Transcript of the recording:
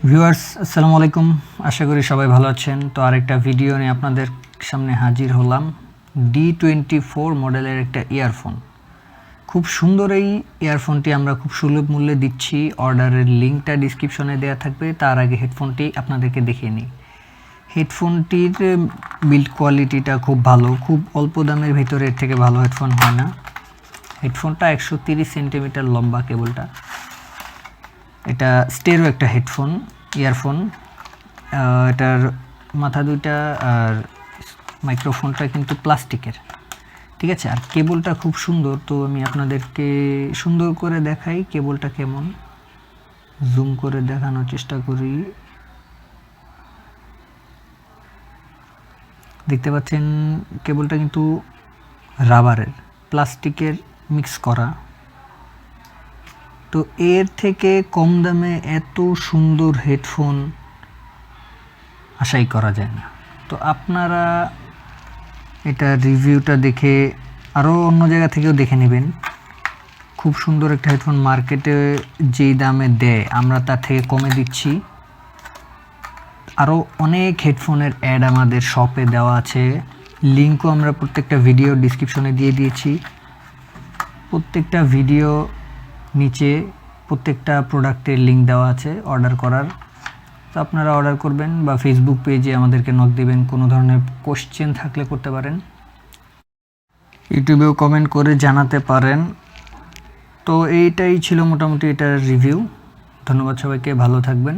Viewers আসসালামু আলাইকুম, আশা করি সবাই ভালো আছেন। তো আরেকটা ভিডিও নিয়ে আপনাদের সামনে হাজির হলাম। D24 মডেলের একটা ইয়ারফোন, খুব সুন্দর। এই ইয়ারফোনটি আমরা খুব সুলভ মূল্যে দিচ্ছি। অর্ডারের লিঙ্কটা ডিসক্রিপশনে দেওয়া থাকবে। তার আগে হেডফোনটি আপনাদেরকে দেখিয়ে নিই। হেডফোনটির বিল্ড কোয়ালিটিটা খুব ভালো, খুব অল্প দামের ভিতরে এর থেকে ভালো হেডফোন হয় না। হেডফোনটা 130 সেন্টিমিটার লম্বা কেবলটা। এটা স্টেরো একটা হেডফোন ইয়ারফোন। এটার মাথা দুইটা আর মাইক্রোফোনটা কিন্তু প্লাস্টিকের, ঠিক আছে। আর কেবলটা খুব সুন্দর। তো আমি আপনাদেরকে সুন্দর করে দেখাই কেবলটা কেমন, জুম করে দেখানোর চেষ্টা করি। দেখতে পাচ্ছেন কেবলটা কিন্তু রাবারের, প্লাস্টিকের মিক্স করা। তো এর থেকে কম দামে এত সুন্দর হেডফোন আশাই করা যায় না। তো আপনারা এটা রিভিউটা দেখে আরও অন্য জায়গা থেকেও দেখে নেবেন। খুব সুন্দর একটা হেডফোন, মার্কেটে যেই দামে দেয় আমরা তার থেকে কমে দিচ্ছি। আরও অনেক হেডফোনের অ্যাড আমাদের শপে দেওয়া আছে, লিঙ্কও আমরা প্রত্যেকটা ভিডিও ডিসক্রিপশনে দিয়ে দিয়েছি। প্রত্যেকটা ভিডিও নিচে প্রত্যেকটা প্রোডাক্টের লিঙ্ক দেওয়া আছে অর্ডার করার। তো আপনারা অর্ডার করবেন বা ফেসবুক পেজে আমাদেরকে নক দিবেন। কোনো ধরনের কোশ্চেন থাকলে করতে পারেন, ইউটিউবেও কমেন্ট করে জানাতে পারেন। তো এইটাই ছিল মোটামুটি এটার রিভিউ। ধন্যবাদ সবাইকে, ভালো থাকবেন।